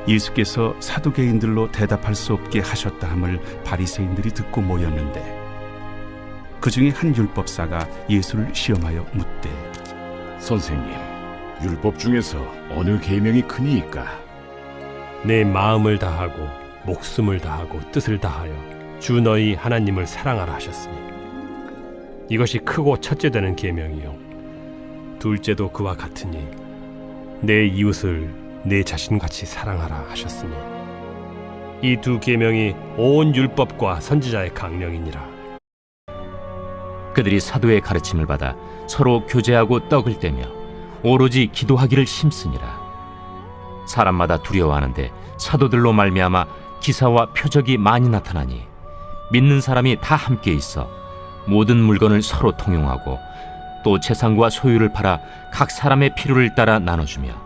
예수께서 사두개인들로 대답할 수 없게 하셨다 함을 바리새인들이 듣고 모였는데 그 중에 한 율법사가 예수를 시험하여 묻되 선생님, 율법 중에서 어느 계명이 크니이까? 내 마음을 다하고 목숨을 다하고 뜻을 다하여 주 너희 하나님을 사랑하라 하셨으니 이것이 크고 첫째 되는 계명이요 둘째도 그와 같으니 내 이웃을 내 자신같이 사랑하라 하셨으니 이 두 계명이 온 율법과 선지자의 강령이니라. 그들이 사도의 가르침을 받아 서로 교제하고 떡을 떼며 오로지 기도하기를 힘쓰니라. 사람마다 두려워하는데 사도들로 말미암아 기사와 표적이 많이 나타나니 믿는 사람이 다 함께 있어 모든 물건을 서로 통용하고 또 재산과 소유를 팔아 각 사람의 필요를 따라 나눠주며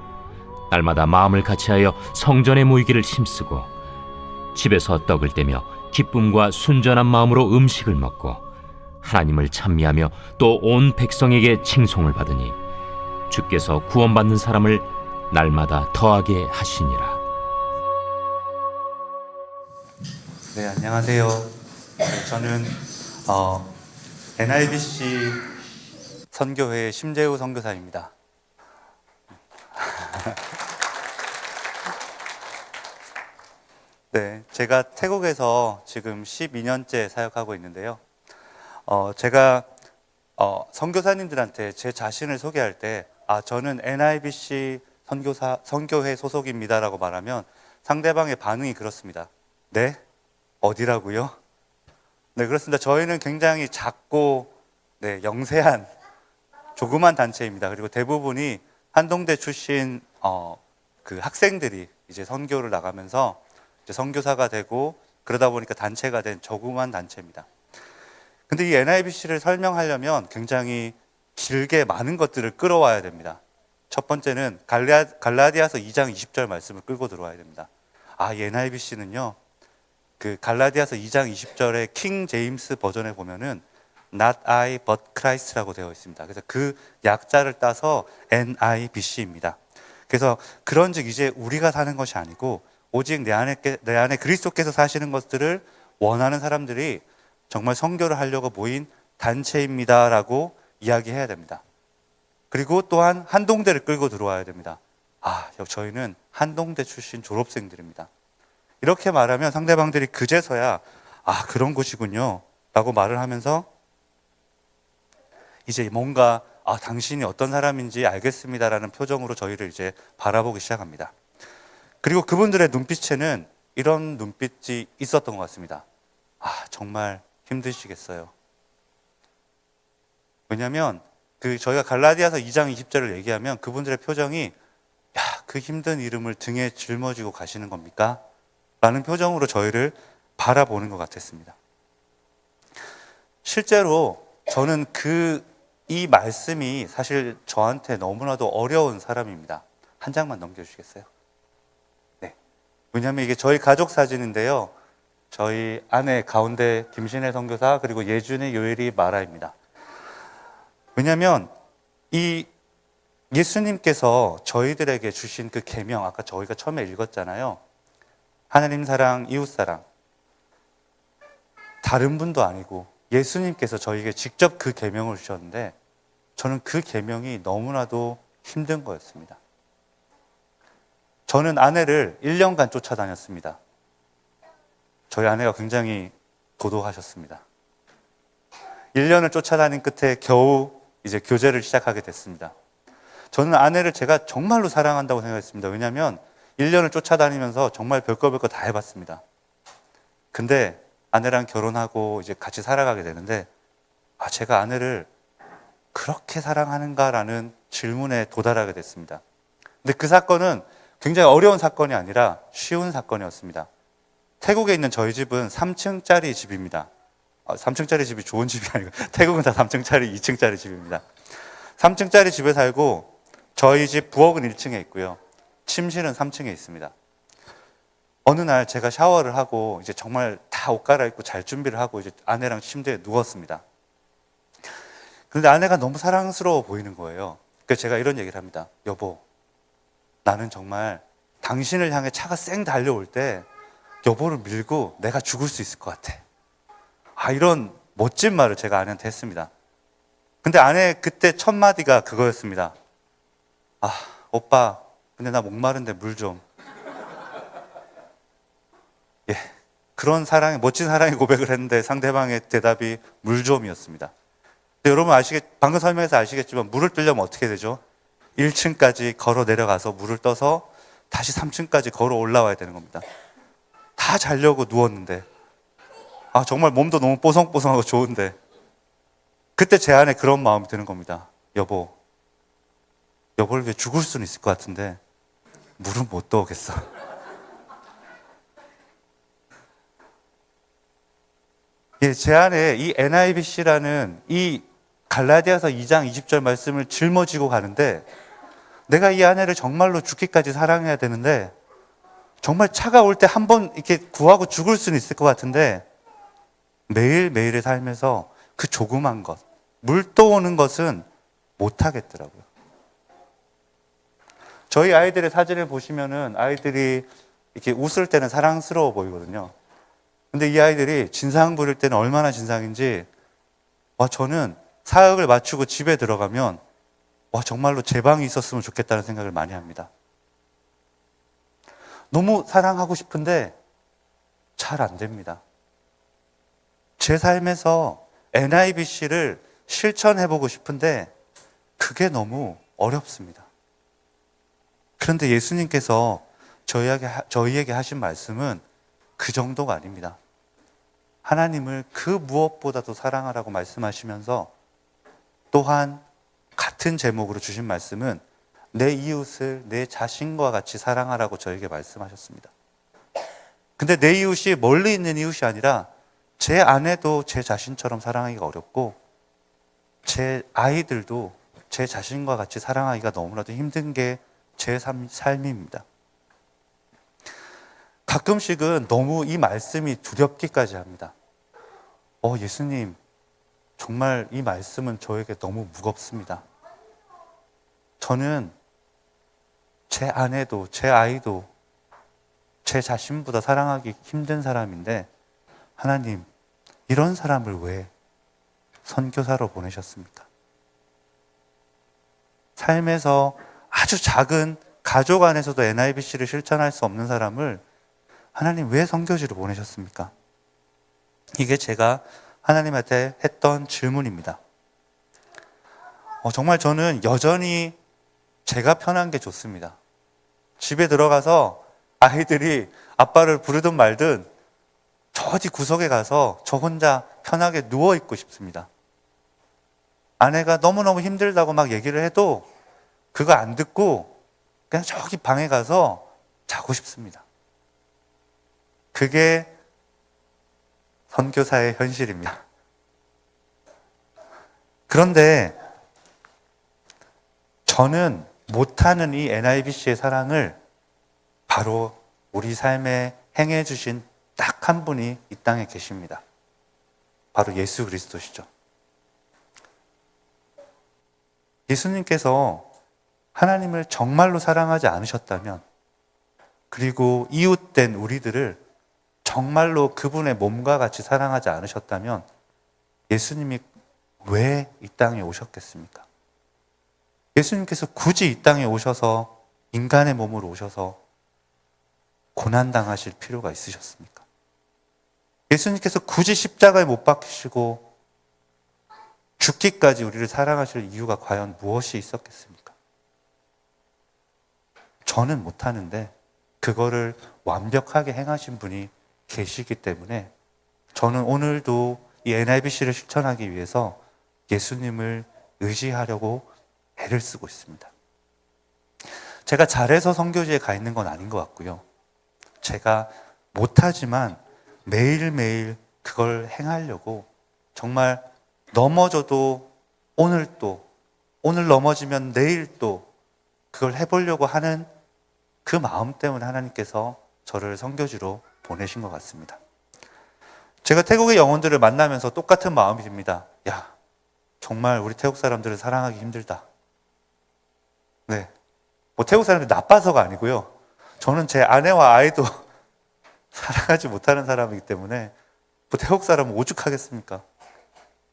날마다 마음을 같이하여 성전에 모이기를 힘쓰고 집에서 떡을 떼며 기쁨과 순전한 마음으로 음식을 먹고 하나님을 찬미하며 또 온 백성에게 칭송을 받으니 주께서 구원받는 사람을 날마다 더하게 하시니라. 네, 안녕하세요. 저는 NIBC 선교회 심재우 선교사입니다. 네, 제가 태국에서 지금 12년째 사역하고 있는데요. 제가 선교사님들한테 제 자신을 소개할 때 저는 NIBC 선교회 소속입니다라고 말하면 상대방의 반응이 그렇습니다. 네? 어디라고요? 네, 그렇습니다. 저희는 굉장히 작고 영세한 조그만 단체입니다. 그리고 대부분이 한동대 출신 그 학생들이 이제 선교를 나가면서 이제 선교사가 되고 그러다 보니까 단체가 된 조그만 단체입니다. 근데 이 NIBC를 설명하려면 굉장히 길게 많은 것들을 끌어와야 됩니다. 첫 번째는 갈라디아서 2장 20절 말씀을 끌고 들어와야 됩니다. 이 NIBC는요, 그 갈라디아서 2장 20절의 킹 제임스 버전에 보면은 Not I but Christ라고 되어 있습니다. 그래서 그 약자를 따서 NIBC입니다. 그래서 그런즉 이제 우리가 사는 것이 아니고 오직 내 안에 그리스도께서 사시는 것들을 원하는 사람들이 정말 선교를 하려고 모인 단체입니다라고 이야기해야 됩니다. 그리고 또한 한동대를 끌고 들어와야 됩니다. 저희는 한동대 출신 졸업생들입니다. 이렇게 말하면 상대방들이 그제서야 그런 곳이군요 라고 말을 하면서 이제 뭔가 당신이 어떤 사람인지 알겠습니다라는 표정으로 저희를 이제 바라보기 시작합니다. 그리고 그분들의 눈빛에는 이런 눈빛이 있었던 것 같습니다. 정말 힘드시겠어요. 왜냐하면 저희가 갈라디아서 2장 20절을 얘기하면 그분들의 표정이 그 힘든 이름을 등에 짊어지고 가시는 겁니까? 라는 표정으로 저희를 바라보는 것 같았습니다. 실제로 저는 이 말씀이 사실 저한테 너무나도 어려운 사람입니다. 한 장만 넘겨주시겠어요? 네. 왜냐하면 이게 저희 가족 사진인데요. 저희 아내 가운데 김신혜 선교사 그리고 예준의 요엘이 마라입니다. 왜냐하면 이 예수님께서 저희들에게 주신 그 계명, 아까 저희가 처음에 읽었잖아요. 하나님 사랑, 이웃 사랑. 다른 분도 아니고 예수님께서 저희에게 직접 그 계명을 주셨는데 저는 그 계명이 너무나도 힘든 거였습니다. 저는 아내를 1년간 쫓아다녔습니다. 저희 아내가 굉장히 도도하셨습니다. 1년을 쫓아다닌 끝에 겨우 이제 교제를 시작하게 됐습니다. 저는 아내를 제가 정말로 사랑한다고 생각했습니다. 왜냐하면 1년을 쫓아다니면서 정말 별거 다 해봤습니다. 근데 아내랑 결혼하고 이제 같이 살아가게 되는데 제가 아내를 그렇게 사랑하는가라는 질문에 도달하게 됐습니다. 근데 그 사건은 굉장히 어려운 사건이 아니라 쉬운 사건이었습니다. 태국에 있는 저희 집은 3층짜리 집입니다. 3층짜리 집이 좋은 집이 아니고 태국은 다 3층짜리, 2층짜리 집입니다. 3층짜리 집에 살고 저희 집 부엌은 1층에 있고요. 침실은 3층에 있습니다. 어느 날 제가 샤워를 하고 이제 정말 다 옷 갈아입고 잘 준비를 하고 이제 아내랑 침대에 누웠습니다. 그런데 아내가 너무 사랑스러워 보이는 거예요. 그래서 제가 이런 얘기를 합니다. 여보, 나는 정말 당신을 향해 차가 쌩 달려올 때 여보를 밀고 내가 죽을 수 있을 것 같아. 이런 멋진 말을 제가 아내한테 했습니다. 근데 아내 그때 첫 마디가 그거였습니다. 오빠, 근데 나 목마른데 물 좀. 예, 그런 멋진 사랑의 고백을 했는데 상대방의 대답이 물 좀이었습니다. 근데 여러분 방금 설명해서 아시겠지만 물을 뜨려면 어떻게 되죠? 1층까지 걸어 내려가서 물을 떠서 다시 3층까지 걸어 올라와야 되는 겁니다. 다 자려고 누웠는데, 정말 몸도 너무 뽀송뽀송하고 좋은데, 그때 제 안에 그런 마음이 드는 겁니다. 여보를 위해 죽을 수는 있을 것 같은데 물은 못 떠오겠어. 예, 제 안에 이 NIBC라는 이 갈라디아서 2장 20절 말씀을 짊어지고 가는데, 내가 이 아내를 정말로 죽기까지 사랑해야 되는데, 정말 차가 올 때 한 번 이렇게 구하고 죽을 수는 있을 것 같은데, 매일매일의 삶에서 그 조그만 것, 물 떠오는 것은 못 하겠더라고요. 저희 아이들의 사진을 보시면은 아이들이 이렇게 웃을 때는 사랑스러워 보이거든요. 근데 이 아이들이 진상 부릴 때는 얼마나 진상인지, 저는 사역을 마치고 집에 들어가면 정말로 제 방이 있었으면 좋겠다는 생각을 많이 합니다. 너무 사랑하고 싶은데 잘 안 됩니다. 제 삶에서 NIBC를 실천해보고 싶은데 그게 너무 어렵습니다. 그런데 예수님께서 저희에게 하신 말씀은 그 정도가 아닙니다. 하나님을 그 무엇보다도 사랑하라고 말씀하시면서 또한 같은 제목으로 주신 말씀은 내 이웃을 내 자신과 같이 사랑하라고 저에게 말씀하셨습니다. 근데 내 이웃이 멀리 있는 이웃이 아니라 제 아내도 제 자신처럼 사랑하기가 어렵고, 제 아이들도 제 자신과 같이 사랑하기가 너무나도 힘든 게 제 삶입니다. 가끔씩은 너무 이 말씀이 두렵기까지 합니다. 예수님, 정말 이 말씀은 저에게 너무 무겁습니다. 저는 제 아내도 제 아이도 제 자신보다 사랑하기 힘든 사람인데, 하나님, 이런 사람을 왜 선교사로 보내셨습니까? 삶에서 아주 작은 가족 안에서도 NIBC를 실천할 수 없는 사람을 하나님 왜 선교지로 보내셨습니까? 이게 제가 하나님한테 했던 질문입니다. 정말 저는 여전히 제가 편한 게 좋습니다. 집에 들어가서 아이들이 아빠를 부르든 말든 저 어디 구석에 가서 저 혼자 편하게 누워있고 싶습니다. 아내가 너무너무 힘들다고 막 얘기를 해도 그거 안 듣고 그냥 저기 방에 가서 자고 싶습니다. 그게 선교사의 현실입니다. 그런데 저는 못하는 이 NIBC의 사랑을 바로 우리 삶에 행해 주신 딱 한 분이 이 땅에 계십니다. 바로 예수 그리스도시죠. 예수님께서 하나님을 정말로 사랑하지 않으셨다면, 그리고 이웃된 우리들을 정말로 그분의 몸과 같이 사랑하지 않으셨다면 예수님이 왜 이 땅에 오셨겠습니까? 예수님께서 굳이 이 땅에 오셔서 인간의 몸으로 오셔서 고난당하실 필요가 있으셨습니까? 예수님께서 굳이 십자가에 못 박히시고 죽기까지 우리를 사랑하실 이유가 과연 무엇이 있었겠습니까? 저는 못하는데 그거를 완벽하게 행하신 분이 계시기 때문에 저는 오늘도 이 NIBC를 실천하기 위해서 예수님을 의지하려고 애를 쓰고 있습니다. 제가 잘해서 선교지에 가 있는 건 아닌 것 같고요. 제가 못하지만 매일매일 그걸 행하려고 정말 넘어져도 오늘 넘어지면 내일 또 그걸 해보려고 하는 그 마음 때문에 하나님께서 저를 선교지로 보내신 것 같습니다. 제가 태국의 영혼들을 만나면서 똑같은 마음이 듭니다. 야, 정말 우리 태국 사람들을 사랑하기 힘들다. 네, 태국 사람들이 나빠서가 아니고요. 저는 제 아내와 아이도 사랑하지 못하는 사람이기 때문에 뭐 태국 사람은 오죽하겠습니까?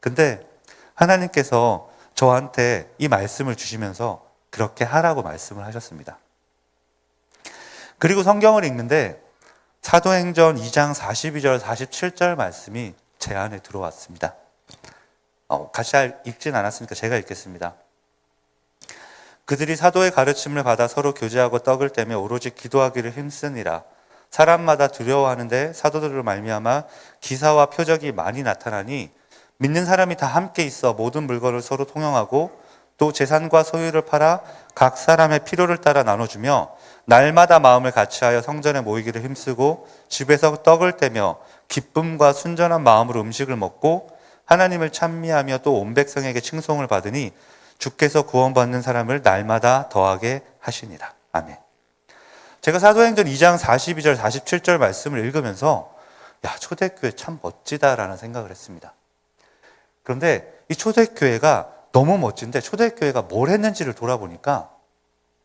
근데 하나님께서 저한테 이 말씀을 주시면서 그렇게 하라고 말씀을 하셨습니다. 그리고 성경을 읽는데 사도행전 2장 42절 47절 말씀이 제 안에 들어왔습니다. 같이 읽진 않았으니까 제가 읽겠습니다. 그들이 사도의 가르침을 받아 서로 교제하고 떡을 떼며 오로지 기도하기를 힘쓰니라. 사람마다 두려워하는데 사도들을 말미암아 기사와 표적이 많이 나타나니 믿는 사람이 다 함께 있어 모든 물건을 서로 통용하고 또 재산과 소유를 팔아 각 사람의 필요를 따라 나눠주며 날마다 마음을 같이하여 성전에 모이기를 힘쓰고 집에서 떡을 떼며 기쁨과 순전한 마음으로 음식을 먹고 하나님을 찬미하며 또 온 백성에게 칭송을 받으니 주께서 구원받는 사람을 날마다 더하게 하시니라. 아멘. 제가 사도행전 2장 42절 47절 말씀을 읽으면서 초대교회 참 멋지다라는 생각을 했습니다. 그런데 이 초대교회가 너무 멋진데 초대교회가 뭘 했는지를 돌아보니까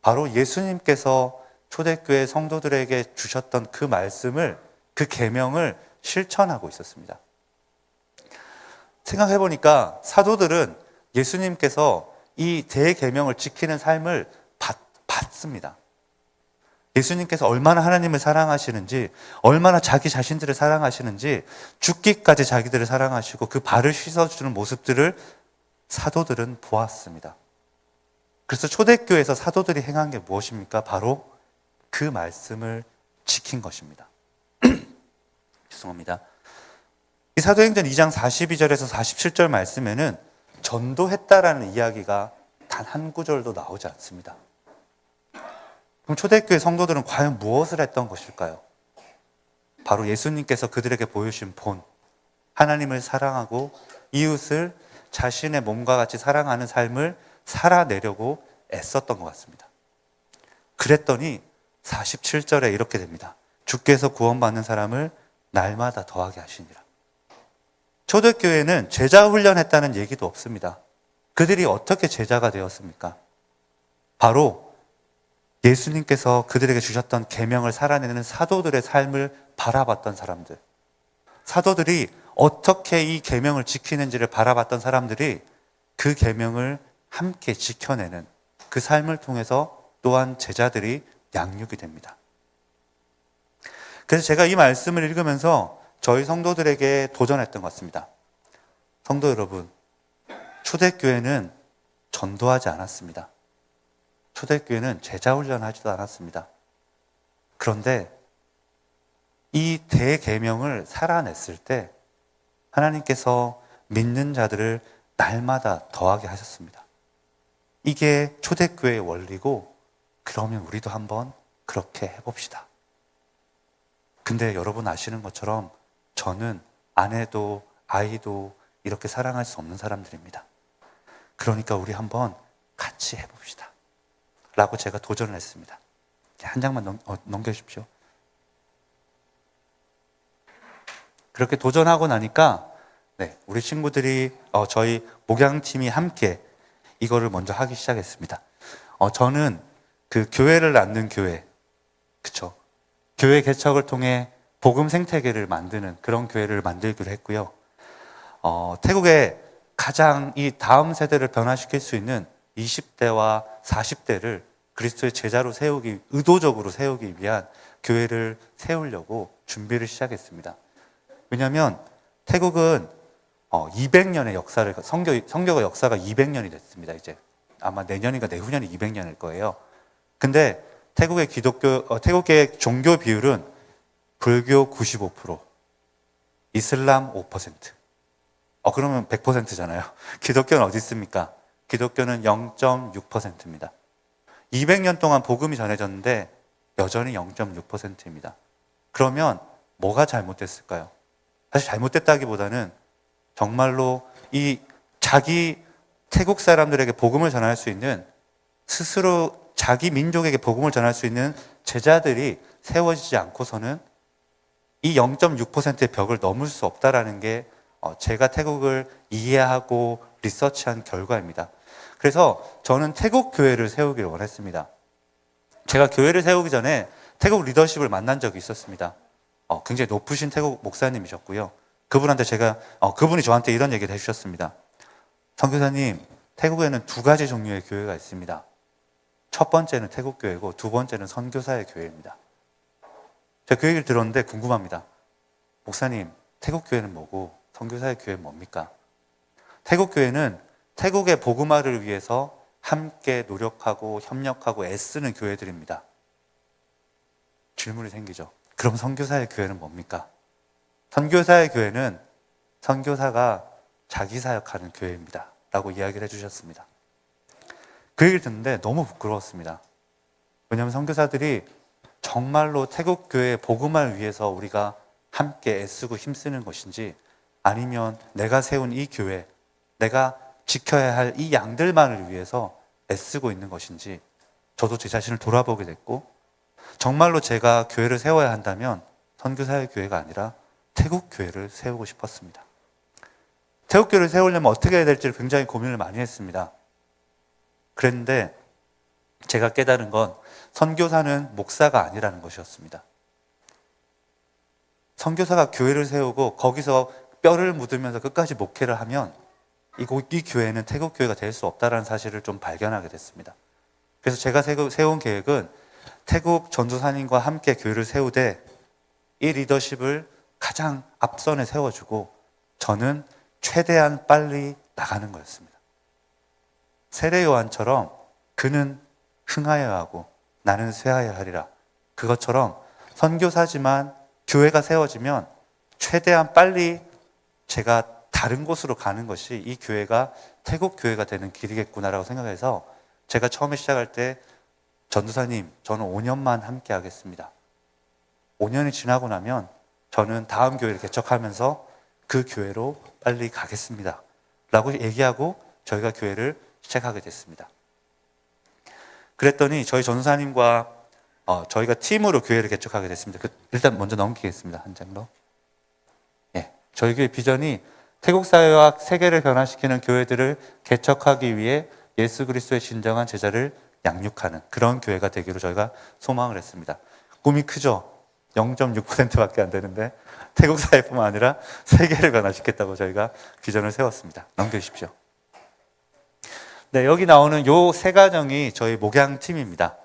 바로 예수님께서 초대교회 성도들에게 주셨던 그 말씀을, 그 계명을 실천하고 있었습니다. 생각해보니까 사도들은 예수님께서 이 대계명을 지키는 삶을 받습니다. 예수님께서 얼마나 하나님을 사랑하시는지, 얼마나 자기 자신들을 사랑하시는지, 죽기까지 자기들을 사랑하시고 그 발을 씻어주는 모습들을 사도들은 보았습니다. 그래서 초대교회에서 사도들이 행한 게 무엇입니까? 바로 그 말씀을 지킨 것입니다. 죄송합니다. 이 사도행전 2장 42절에서 47절 말씀에는 전도했다라는 이야기가 단 한 구절도 나오지 않습니다. 그럼 초대교회 성도들은 과연 무엇을 했던 것일까요? 바로 예수님께서 그들에게 보여주신 본, 하나님을 사랑하고 이웃을 자신의 몸과 같이 사랑하는 삶을 살아내려고 애썼던 것 같습니다. 그랬더니 47절에 이렇게 됩니다. 주께서 구원받는 사람을 날마다 더하게 하시니라. 초대교회는 제자 훈련했다는 얘기도 없습니다. 그들이 어떻게 제자가 되었습니까? 바로 예수님께서 그들에게 주셨던 계명을 살아내는 사도들의 삶을 바라봤던 사람들, 사도들이 어떻게 이 계명을 지키는지를 바라봤던 사람들이 그 계명을 함께 지켜내는 그 삶을 통해서 또한 제자들이 양육이 됩니다. 그래서 제가 이 말씀을 읽으면서 저희 성도들에게 도전했던 것 같습니다. 성도 여러분, 초대교회는 전도하지 않았습니다. 초대교회는 제자훈련하지도 않았습니다. 그런데 이 대계명을 살아냈을 때 하나님께서 믿는 자들을 날마다 더하게 하셨습니다. 이게 초대교회의 원리고, 그러면 우리도 한번 그렇게 해봅시다. 근데 여러분 아시는 것처럼 저는 아내도 아이도 이렇게 사랑할 수 없는 사람들입니다. 그러니까 우리 한번 같이 해봅시다 라고 제가 도전을 했습니다. 한 장만 넘겨주십시오. 그렇게 도전하고 나니까 우리 친구들이 저희 목양팀이 함께 이거를 먼저 하기 시작했습니다. 저는 그 교회를 낳는 교회, 그쵸? 교회 개척을 통해 복음 생태계를 만드는 그런 교회를 만들기로 했고요. 태국의 가장 이 다음 세대를 변화시킬 수 있는 20대와 40대를 그리스도의 제자로 의도적으로 세우기 위한 교회를 세우려고 준비를 시작했습니다. 왜냐하면 태국은 200년의 역사를, 선교가 역사가 200년이 됐습니다. 이제 아마 내년인가 내후년이 200년일 거예요. 근데 태국의 종교 비율은 불교 95%, 이슬람 5%. 그러면 100%잖아요. 기독교는 어디 있습니까? 기독교는 0.6%입니다. 200년 동안 복음이 전해졌는데 여전히 0.6%입니다. 그러면 뭐가 잘못됐을까요? 사실 잘못됐다기보다는 정말로 자기 태국 사람들에게 복음을 전할 수 있는, 스스로 자기 민족에게 복음을 전할 수 있는 제자들이 세워지지 않고서는 이 0.6%의 벽을 넘을 수 없다라는 게 제가 태국을 이해하고 리서치한 결과입니다. 그래서 저는 태국 교회를 세우기를 원했습니다. 제가 교회를 세우기 전에 태국 리더십을 만난 적이 있었습니다. 굉장히 높으신 태국 목사님이셨고요. 그분한테 그분이 저한테 이런 얘기를 해주셨습니다. 선교사님, 태국에는 두 가지 종류의 교회가 있습니다. 첫 번째는 태국 교회고 두 번째는 선교사의 교회입니다. 제가 그 얘기를 들었는데 궁금합니다. 목사님, 태국 교회는 뭐고 선교사의 교회는 뭡니까? 태국 교회는 태국의 복음화를 위해서 함께 노력하고 협력하고 애쓰는 교회들입니다. 질문이 생기죠. 그럼 선교사의 교회는 뭡니까? 선교사의 교회는 선교사가 자기 사역하는 교회입니다. 라고 이야기를 해주셨습니다. 그 얘기를 듣는데 너무 부끄러웠습니다. 왜냐하면 선교사들이 정말로 태국 교회의 복음화를 위해서 우리가 함께 애쓰고 힘쓰는 것인지, 아니면 내가 세운 이 교회, 내가 지켜야 할 이 양들만을 위해서 애쓰고 있는 것인지 저도 제 자신을 돌아보게 됐고, 정말로 제가 교회를 세워야 한다면 선교사의 교회가 아니라 태국 교회를 세우고 싶었습니다. 태국 교회를 세우려면 어떻게 해야 될지를 굉장히 고민을 많이 했습니다. 그랬는데 제가 깨달은 건 선교사는 목사가 아니라는 것이었습니다. 선교사가 교회를 세우고 거기서 뼈를 묻으면서 끝까지 목회를 하면 이 교회는 태국 교회가 될 수 없다는 사실을 좀 발견하게 됐습니다. 그래서 제가 세운 계획은 태국 전도사님과 함께 교회를 세우되 이 리더십을 가장 앞선에 세워주고 저는 최대한 빨리 나가는 거였습니다. 세례 요한처럼 그는 흥하여야 하고 나는 쇠하여야 하리라. 그것처럼 선교사지만 교회가 세워지면 최대한 빨리 제가 다른 곳으로 가는 것이 이 교회가 태국 교회가 되는 길이겠구나라고 생각해서 제가 처음에 시작할 때 전도사님, 저는 5년만 함께 하겠습니다. 5년이 지나고 나면 저는 다음 교회를 개척하면서 그 교회로 빨리 가겠습니다. 라고 얘기하고 저희가 교회를 시작하게 됐습니다. 그랬더니 저희 전도사님과 저희가 팀으로 교회를 개척하게 됐습니다. 일단 먼저 넘기겠습니다. 한 장 더. 저희 교회 비전이 태국 사회와 세계를 변화시키는 교회들을 개척하기 위해 예수 그리스도의 진정한 제자를 양육하는 그런 교회가 되기로 저희가 소망을 했습니다. 꿈이 크죠? 0.6%밖에 안 되는데 태국 사회뿐만 아니라 세계를 변화시켰다고 저희가 비전을 세웠습니다. 넘겨주십시오. 네, 여기 나오는 요 세 가정이 저희 목양팀입니다.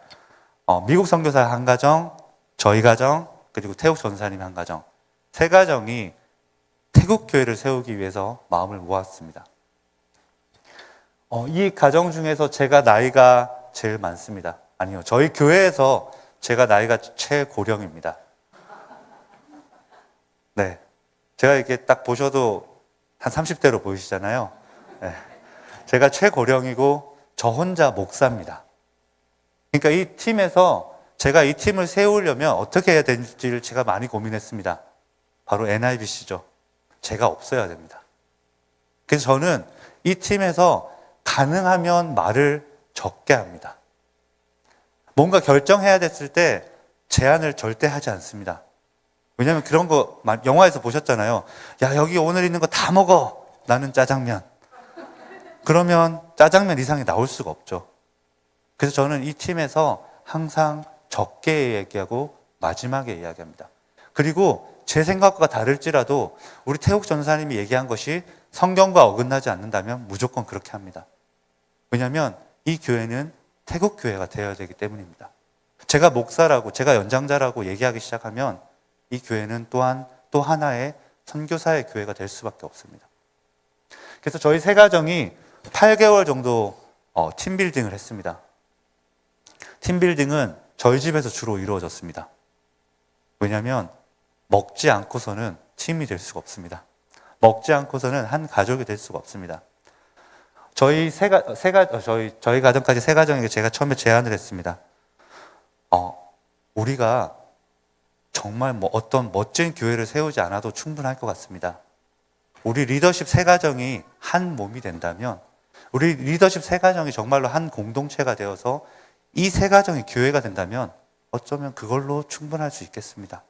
미국 선교사 한 가정, 저희 가정, 그리고 태국 전사님 한 가정, 세 가정이 태국 교회를 세우기 위해서 마음을 모았습니다. 이 가정 중에서 제가 나이가 제일 많습니다. 아니요, 저희 교회에서 제가 나이가 최고령입니다. 네, 제가 이렇게 딱 보셔도 한 30대로 보이시잖아요. 네. 제가 최고령이고 저 혼자 목사입니다. 그러니까 이 팀에서 제가 이 팀을 세우려면 어떻게 해야 되는지를 제가 많이 고민했습니다. 바로 NIBC죠. 제가 없어야 됩니다. 그래서 저는 이 팀에서 가능하면 말을 적게 합니다. 뭔가 결정해야 됐을 때 제안을 절대 하지 않습니다. 왜냐하면 그런 거 영화에서 보셨잖아요. 야, 여기 오늘 있는 거 다 먹어. 나는 짜장면. 그러면 짜장면 이상이 나올 수가 없죠. 그래서 저는 이 팀에서 항상 적게 얘기하고 마지막에 이야기합니다. 그리고 제 생각과 다를지라도 우리 태국 전사님이 얘기한 것이 성경과 어긋나지 않는다면 무조건 그렇게 합니다. 왜냐하면 이 교회는 태국 교회가 되어야 되기 때문입니다. 제가 목사라고, 제가 연장자라고 얘기하기 시작하면 이 교회는 또한 또 하나의 선교사의 교회가 될 수밖에 없습니다. 그래서 저희 세 가정이 8개월 정도 팀빌딩을 했습니다. 팀빌딩은 저희 집에서 주로 이루어졌습니다. 왜냐하면 먹지 않고서는 팀이 될 수가 없습니다. 먹지 않고서는 한 가족이 될 수가 없습니다. 저희 가정까지 세 가정에게 제가 처음에 제안을 했습니다. 우리가 정말 어떤 멋진 교회를 세우지 않아도 충분할 것 같습니다. 우리 리더십 세 가정이 한 몸이 된다면, 우리 리더십 세 가정이 정말로 한 공동체가 되어서 이 세 가정이 교회가 된다면 어쩌면 그걸로 충분할 수 있겠습니다.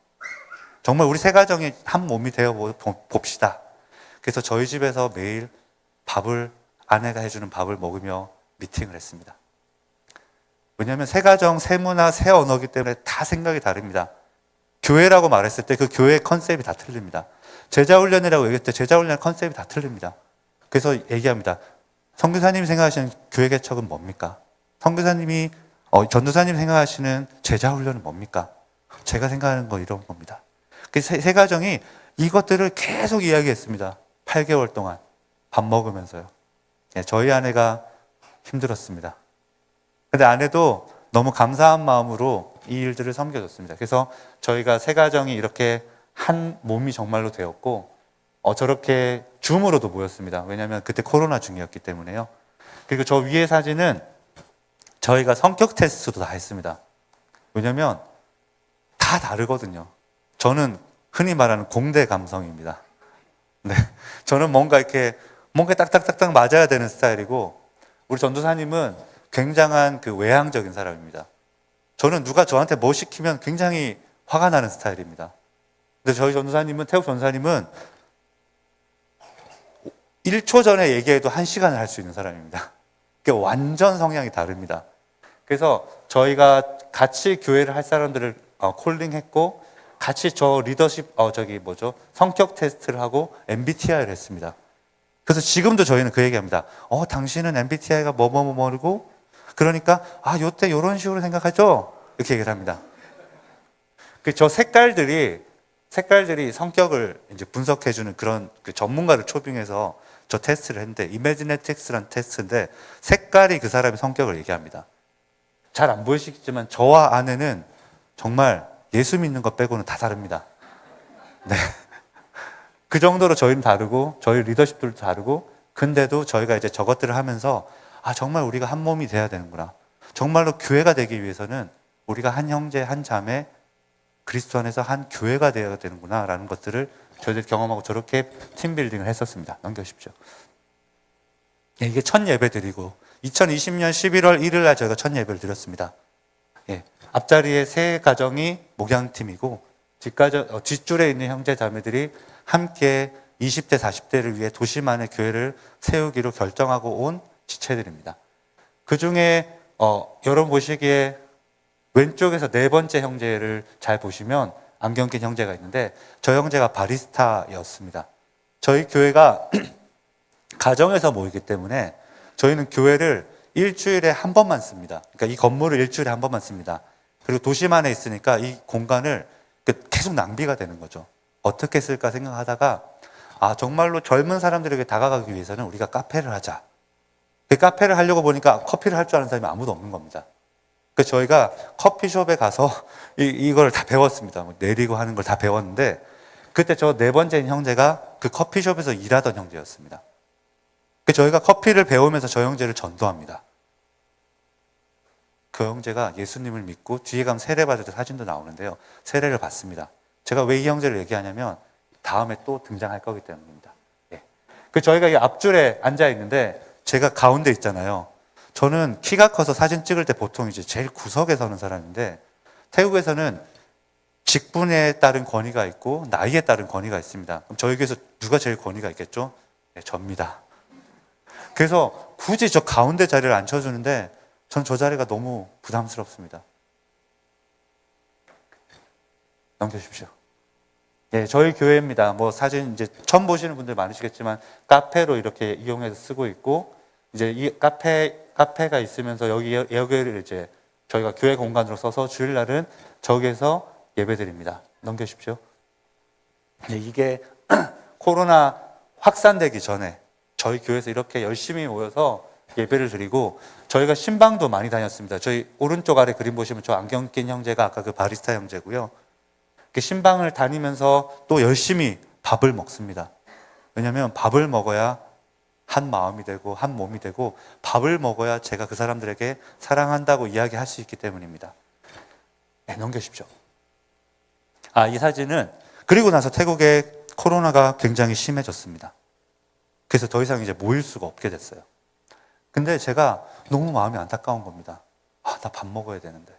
정말 우리 세 가정이 한 몸이 되어 봅시다. 그래서 저희 집에서 매일 아내가 해주는 밥을 먹으며 미팅을 했습니다. 왜냐하면 새 가정, 새 문화, 새 언어기 때문에 다 생각이 다릅니다. 교회라고 말했을 때 그 교회의 컨셉이 다 틀립니다. 제자훈련이라고 얘기할 때 제자훈련 컨셉이 다 틀립니다. 그래서 얘기합니다. 선교사님이 생각하시는 교회 개척은 뭡니까? 선교사님이 전도사님이 생각하시는 제자훈련은 뭡니까? 제가 생각하는 건 이런 겁니다. 새 가정이 이것들을 계속 이야기했습니다. 8개월 동안 밥 먹으면서요. 저희 아내가 힘들었습니다. 근데 아내도 너무 감사한 마음으로 이 일들을 섬겨줬습니다. 그래서 저희가 새 가정이 이렇게 한 몸이 정말로 되었고 저렇게 줌으로도 모였습니다. 왜냐하면 그때 코로나 중이었기 때문에요. 그리고 저 위에 사진은 저희가 성격 테스트도 다 했습니다. 왜냐하면 다 다르거든요. 저는 흔히 말하는 공대 감성입니다. 네, 저는 뭔가 딱딱딱딱 맞아야 되는 스타일이고, 우리 전도사님은 굉장한 그 외향적인 사람입니다. 저는 누가 저한테 뭐 시키면 굉장히 화가 나는 스타일입니다. 근데 저희 전도사님은, 태국 전도사님은 1초 전에 얘기해도 1시간을 할 수 있는 사람입니다. 그게 완전 성향이 다릅니다. 그래서 저희가 같이 교회를 할 사람들을 콜링했고, 같이 저 리더십, 성격 테스트를 하고 MBTI를 했습니다. 그래서 지금도 저희는 그 얘기합니다. 당신은 MBTI가 뭐고, 그러니까, 요때 요런 식으로 생각하죠? 이렇게 얘기를 합니다. 저 색깔들이 성격을 이제 분석해주는 그런 그 전문가를 초빙해서 저 테스트를 했는데, 이매지네틱스라는 테스트인데, 색깔이 그 사람의 성격을 얘기합니다. 잘 안 보이시겠지만, 저와 아내는 정말 예수 믿는 것 빼고는 다 다릅니다. 네. 그 정도로 저희는 다르고, 저희 리더십들도 다르고, 근데도 저희가 이제 저것들을 하면서, 정말 우리가 한 몸이 돼야 되는구나. 정말로 교회가 되기 위해서는 우리가 한 형제, 한 자매, 그리스도 안에서 한 교회가 되어야 되는구나 라는 것들을 저희들이 경험하고 저렇게 팀빌딩을 했었습니다. 넘겨주십시오. 이게 첫 예배 드리고 2020년 11월 1일 날 저희가 첫 예배를 드렸습니다. 앞자리에 세 가정이 목양팀이고 뒷줄에 있는 형제 자매들이 함께 20대 40대를 위해 도시만의 교회를 세우기로 결정하고 온 지체들입니다. 그 중에 여러분 보시기에 왼쪽에서 네 번째 형제를 잘 보시면 안경 낀 형제가 있는데, 저 형제가 바리스타였습니다. 저희 교회가 가정에서 모이기 때문에 저희는 교회를 일주일에 한 번만 씁니다. 그러니까 이 건물을 일주일에 한 번만 씁니다. 그리고 도심 안에 있으니까 이 공간을 계속 낭비가 되는 거죠. 어떻게 쓸까 생각하다가 정말로 젊은 사람들에게 다가가기 위해서는 우리가 카페를 하자. 그 카페를 하려고 보니까 커피를 할 줄 아는 사람이 아무도 없는 겁니다. 그래서 저희가 커피숍에 가서 이걸 다 배웠습니다. 내리고 하는 걸 다 배웠는데, 그때 저 네 번째 형제가 그 커피숍에서 일하던 형제였습니다. 그래서 저희가 커피를 배우면서 저 형제를 전도합니다. 그 형제가 예수님을 믿고 뒤에 가면 세례 받을 때 사진도 나오는데요. 세례를 받습니다. 제가 왜 이 형제를 얘기하냐면 다음에 또 등장할 거기 때문입니다. 그 저희가 이 앞줄에 앉아 있는데 제가 가운데 있잖아요. 저는 키가 커서 사진 찍을 때 보통 이제 제일 구석에 서는 사람인데, 태국에서는 직분에 따른 권위가 있고 나이에 따른 권위가 있습니다. 그럼 저희 교회에서 누가 제일 권위가 있겠죠? 접니다. 그래서 굳이 저 가운데 자리를 앉혀주는데 전 저 자리가 너무 부담스럽습니다. 넘겨주십시오. 저희 교회입니다. 사진 이제 처음 보시는 분들 많으시겠지만 카페로 이렇게 이용해서 쓰고 있고, 이제 이 카페가 있으면서 여기를 이제 저희가 교회 공간으로 써서 주일날은 저기에서 예배드립니다. 넘겨주십시오. 이게 코로나 확산되기 전에 저희 교회에서 이렇게 열심히 모여서 예배를 드리고, 저희가 신방도 많이 다녔습니다. 저희 오른쪽 아래 그림 보시면 저 안경 낀 형제가 아까 그 바리스타 형제고요. 신방을 다니면서 또 열심히 밥을 먹습니다. 왜냐하면 밥을 먹어야 한 마음이 되고 한 몸이 되고, 밥을 먹어야 제가 그 사람들에게 사랑한다고 이야기할 수 있기 때문입니다. 넘겨주십시오. 이 사진은 그리고 나서 태국에 코로나가 굉장히 심해졌습니다. 그래서 더 이상 이제 모일 수가 없게 됐어요. 근데 제가 너무 마음이 안타까운 겁니다. 나 밥 먹어야 되는데.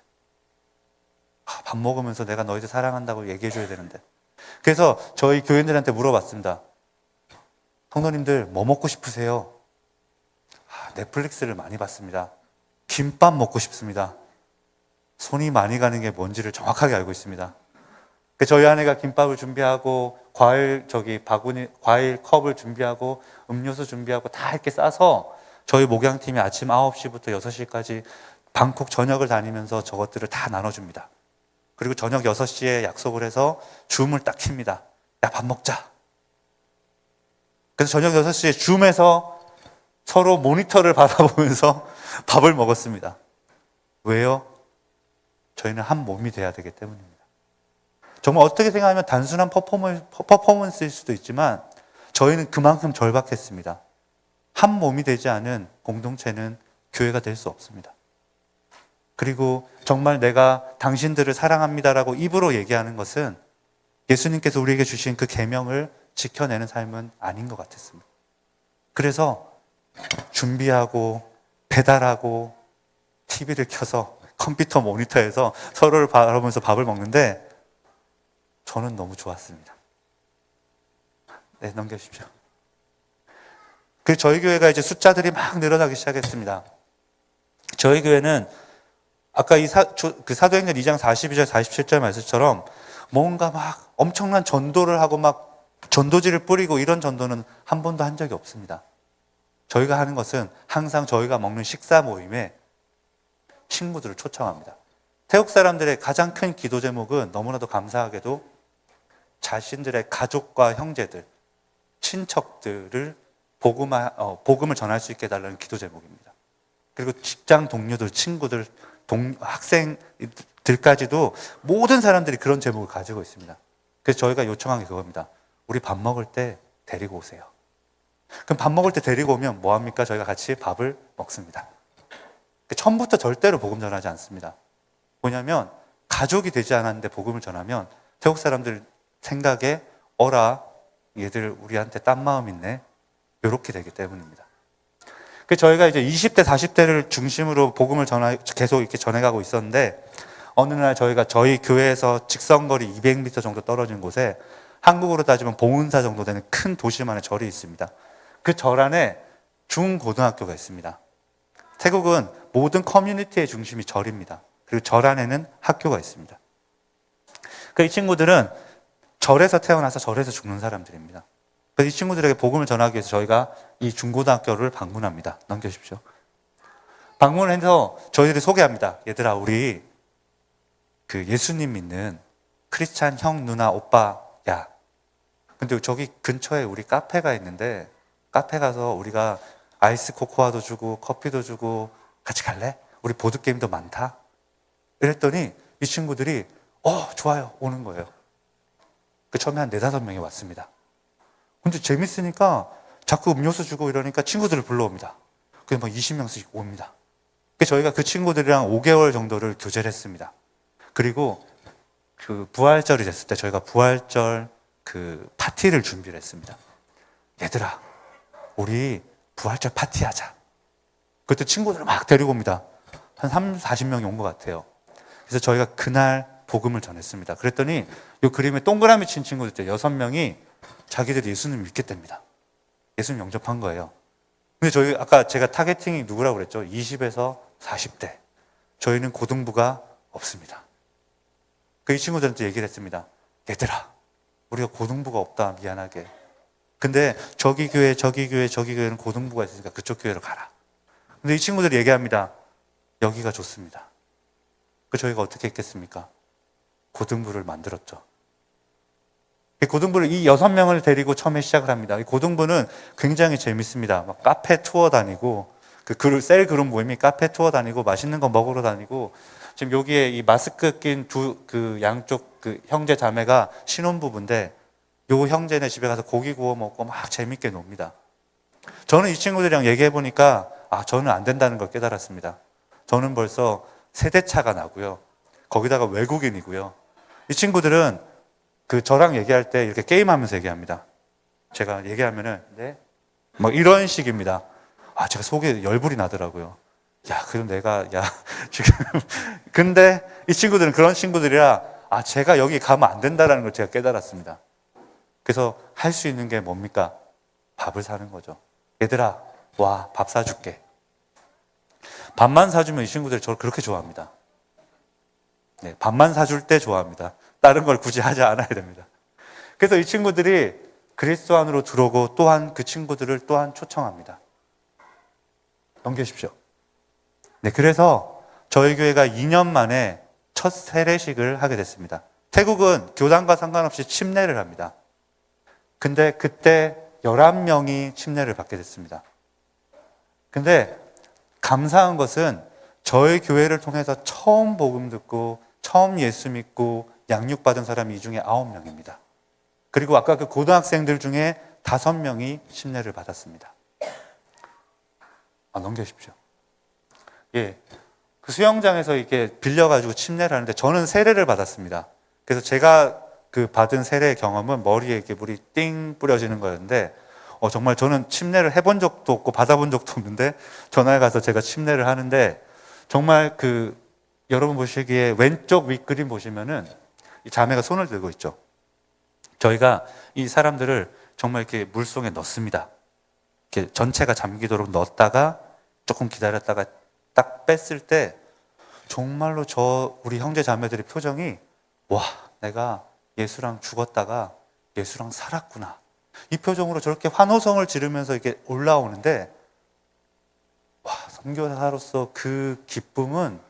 밥 먹으면서 내가 너희들 사랑한다고 얘기해줘야 되는데. 그래서 저희 교인들한테 물어봤습니다. 성도님들 뭐 먹고 싶으세요? 넷플릭스를 많이 봤습니다. 김밥 먹고 싶습니다. 손이 많이 가는 게 뭔지를 정확하게 알고 있습니다. 저희 아내가 김밥을 준비하고 과일 컵을 준비하고 음료수 준비하고 다 이렇게 싸서 저희 목양팀이 아침 9시부터 6시까지 방콕 전역을 다니면서 저것들을 다 나눠줍니다. 그리고 저녁 6시에 약속을 해서 줌을 딱 킵니다. 야, 밥 먹자. 그래서 저녁 6시에 줌에서 서로 모니터를 바라보면서 밥을 먹었습니다. 왜요? 저희는 한 몸이 돼야 되기 때문입니다. 정말 어떻게 생각하면 단순한 퍼포먼스일 수도 있지만 저희는 그만큼 절박했습니다. 한 몸이 되지 않은 공동체는 교회가 될 수 없습니다. 그리고 정말 내가 당신들을 사랑합니다라고 입으로 얘기하는 것은 예수님께서 우리에게 주신 그 계명을 지켜내는 삶은 아닌 것 같았습니다. 그래서 준비하고 배달하고 TV를 켜서 컴퓨터 모니터에서 서로를 바라보면서 밥을 먹는데 저는 너무 좋았습니다. 네, 넘겨주십시오. 그리고 저희 교회가 이제 숫자들이 막 늘어나기 시작했습니다. 저희 교회는 아까 그 사도행전 2장 42절 47절 말씀처럼 뭔가 막 엄청난 전도를 하고 막 전도지를 뿌리고 이런 전도는 한 번도 한 적이 없습니다. 저희가 하는 것은 항상 저희가 먹는 식사 모임에 친구들을 초청합니다. 태국 사람들의 가장 큰 기도 제목은 너무나도 감사하게도 자신들의 가족과 형제들, 친척들을 복음을 전할 수 있게 해달라는 기도 제목입니다. 그리고 직장 동료들, 친구들, 학생들까지도 모든 사람들이 그런 제목을 가지고 있습니다. 그래서 저희가 요청한 게 그겁니다. 우리 밥 먹을 때 데리고 오세요. 그럼 밥 먹을 때 데리고 오면 뭐합니까? 저희가 같이 밥을 먹습니다. 처음부터 절대로 복음 전하지 않습니다. 뭐냐면 가족이 되지 않았는데 복음을 전하면 태국 사람들 생각에 어라 얘들 우리한테 딴 마음 있네 이렇게 되기 때문입니다. 그래서 저희가 이제 20대 40대를 중심으로 복음을 계속 이렇게 전해가고 있었는데 어느 날 저희가 저희 교회에서 직선거리 200m 정도 떨어진 곳에 한국으로 따지면 봉은사 정도 되는 큰 도시만의 절이 있습니다. 그 절 안에 중고등학교가 있습니다. 태국은 모든 커뮤니티의 중심이 절입니다. 그리고 절 안에는 학교가 있습니다. 이 친구들은 절에서 태어나서 절에서 죽는 사람들입니다. 그래서 이 친구들에게 복음을 전하기 위해서 저희가 이 중고등학교를 방문합니다. 넘겨주십시오. 방문을 해서 저희들이 소개합니다. 얘들아, 우리 그 예수님 믿는 크리스찬 형, 누나, 오빠야. 근데 저기 근처에 우리 카페가 있는데 카페 가서 우리가 아이스 코코아도 주고 커피도 주고 같이 갈래? 우리 보드게임도 많다. 이랬더니 이 친구들이 좋아요 오는 거예요. 처음에 한 4-5명이 왔습니다. 근데 재밌으니까 자꾸 음료수 주고 이러니까 친구들을 불러옵니다. 그래서 막 20명씩 옵니다. 그래서 저희가 그 친구들이랑 5개월 정도를 교제를 했습니다. 그리고 그 부활절이 됐을 때 저희가 부활절 그 파티를 준비를 했습니다. 얘들아, 우리 부활절 파티하자. 그때 친구들을 막 데리고 옵니다. 한 30-40명이 온 것 같아요. 그래서 저희가 그날 복음을 전했습니다. 그랬더니 이 그림에 동그라미 친 친구들 6명이 자기들이 예수님 믿겠답니다. 예수님 영접한 거예요. 근데 저희 아까 제가 타겟팅이 누구라고 그랬죠? 20에서 40대. 저희는 고등부가 없습니다. 이 친구들한테 얘기를 했습니다. 얘들아, 우리가 고등부가 없다. 미안하게. 근데 저기 교회는 고등부가 있으니까 그쪽 교회로 가라. 근데 이 친구들이 얘기합니다. 여기가 좋습니다. 저희가 어떻게 했겠습니까? 고등부를 만들었죠. 고등부를 이 6명을 데리고 처음에 시작을 합니다. 이 고등부는 굉장히 재밌습니다. 막 카페 투어 다니고, 셀 그룹 모임이 카페 투어 다니고, 맛있는 거 먹으러 다니고, 지금 여기에 이 마스크 낀 양쪽 형제 자매가 신혼부부인데, 요 형제네 집에 가서 고기 구워 먹고 막 재밌게 놉니다. 저는 이 친구들이랑 얘기해 보니까, 저는 안 된다는 걸 깨달았습니다. 저는 벌써 세대차가 나고요. 거기다가 외국인이고요. 이 친구들은 저랑 얘기할 때 이렇게 게임하면서 얘기합니다. 제가 얘기하면은, 네? 막 이런 식입니다. 제가 속에 열불이 나더라고요. 그럼 지금. 근데 이 친구들은 그런 친구들이라, 제가 여기 가면 안 된다는 걸 제가 깨달았습니다. 그래서 할 수 있는 게 뭡니까? 밥을 사는 거죠. 얘들아, 와, 밥 사줄게. 밥만 사주면 이 친구들이 저를 그렇게 좋아합니다. 네, 밥만 사줄 때 좋아합니다. 다른 걸 굳이 하지 않아야 됩니다. 그래서 이 친구들이 그리스도 안으로 들어오고 또한 그 친구들을 또한 초청합니다. 넘겨주십시오. 네, 그래서 저희 교회가 2년 만에 첫 세례식을 하게 됐습니다. 태국은 교단과 상관없이 침례를 합니다. 근데 그때 11명이 침례를 받게 됐습니다. 근데 감사한 것은 저희 교회를 통해서 처음 복음 듣고 처음 예수 믿고 양육받은 사람이 이 중에 9명입니다. 그리고 아까 그 고등학생들 중에 5명이 침례를 받았습니다. 넘겨주십시오. 예. 그 수영장에서 이렇게 빌려가지고 침례를 하는데 저는 세례를 받았습니다. 그래서 제가 그 받은 세례 경험은 머리에 이렇게 물이 띵 뿌려지는 거였는데 정말 저는 침례를 해본 적도 없고 받아본 적도 없는데 전화에 가서 제가 침례를 하는데 정말 그 여러분 보시기에 왼쪽 윗그림 보시면은 이 자매가 손을 들고 있죠. 저희가 이 사람들을 정말 이렇게 물속에 넣습니다. 이렇게 전체가 잠기도록 넣었다가 조금 기다렸다가 딱 뺐을 때 정말로 우리 형제 자매들의 표정이 와, 내가 예수랑 죽었다가 예수랑 살았구나. 이 표정으로 저렇게 환호성을 지르면서 이렇게 올라오는데 와, 선교사로서 그 기쁨은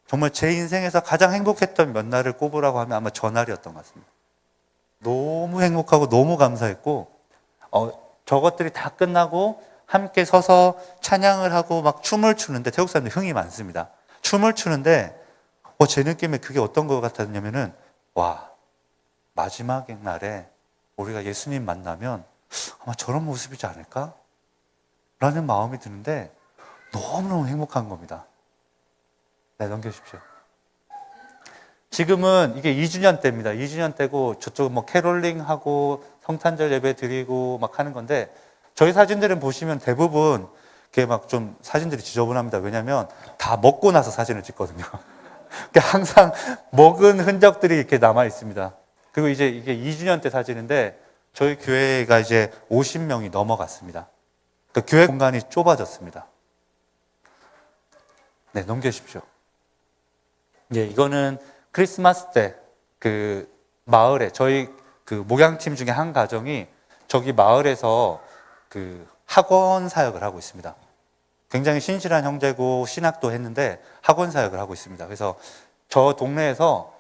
정말 제 인생에서 가장 행복했던 몇 날을 꼽으라고 하면 아마 저 날이었던 것 같습니다. 너무 행복하고 너무 감사했고 저것들이 다 끝나고 함께 서서 찬양을 하고 막 춤을 추는데 태국 사람들 흥이 많습니다. 춤을 추는데 제 느낌에 그게 어떤 것 같았냐면은 와, 마지막 날에 우리가 예수님 만나면 아마 저런 모습이지 않을까? 라는 마음이 드는데 너무너무 행복한 겁니다. 네, 넘겨주십시오. 지금은 이게 2주년 때입니다. 2주년 때고 저쪽은 뭐 캐롤링하고 성탄절 예배 드리고 막 하는 건데 저희 사진들은 보시면 대부분 이렇게 막 좀 사진들이 지저분합니다. 왜냐하면 다 먹고 나서 사진을 찍거든요. 그러니까 항상 먹은 흔적들이 이렇게 남아 있습니다. 그리고 이제 이게 2주년 때 사진인데 저희 교회가 이제 50명이 넘어갔습니다. 그러니까 교회 공간이 좁아졌습니다. 네, 넘겨주십시오. 예, 이거는 크리스마스 때 그 마을에 저희 그 목양팀 중에 한 가정이 저기 마을에서 그 학원 사역을 하고 있습니다. 굉장히 신실한 형제고 신학도 했는데 학원 사역을 하고 있습니다. 그래서 저 동네에서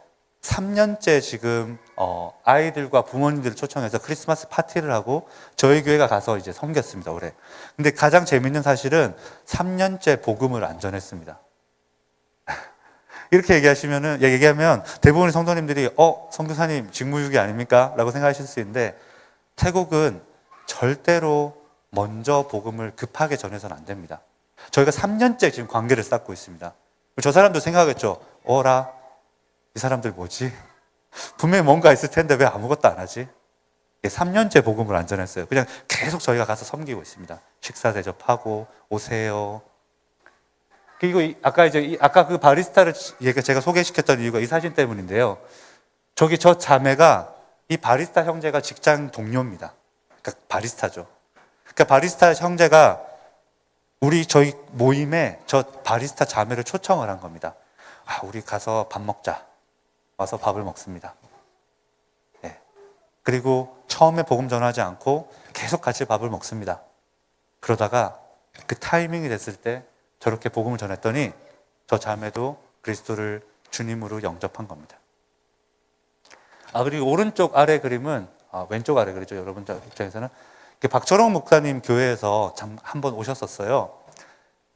3년째 지금 아이들과 부모님들을 초청해서 크리스마스 파티를 하고 저희 교회가 가서 이제 섬겼습니다, 올해. 근데 가장 재밌는 사실은 3년째 복음을 안 전했습니다. 이렇게 얘기하면 대부분의 성도님들이 선교사님 직무유기 아닙니까? 라고 생각하실 수 있는데 태국은 절대로 먼저 복음을 급하게 전해서는 안 됩니다. 저희가 3년째 지금 관계를 쌓고 있습니다. 저 사람도 생각하겠죠. 이 사람들 뭐지? 분명히 뭔가 있을 텐데 왜 아무것도 안 하지? 3년째 복음을 안 전했어요. 그냥 계속 저희가 가서 섬기고 있습니다. 식사 대접하고 오세요. 그리고 아까 그 바리스타를 제가 소개시켰던 이유가 이 사진 때문인데요. 저 자매가 이 바리스타 형제가 직장 동료입니다. 그러니까 바리스타죠. 그러니까 바리스타 형제가 저희 모임에 저 바리스타 자매를 초청을 한 겁니다. 우리 가서 밥 먹자. 와서 밥을 먹습니다. 네. 그리고 처음에 복음 전하지 않고 계속 같이 밥을 먹습니다. 그러다가 그 타이밍이 됐을 때 저렇게 복음을 전했더니 저 자매도 그리스도를 주님으로 영접한 겁니다. 그리고 오른쪽 아래 그림은 왼쪽 아래 그리죠. 여러분들 입장에서는 박철홍 목사님 교회에서 한번 오셨었어요.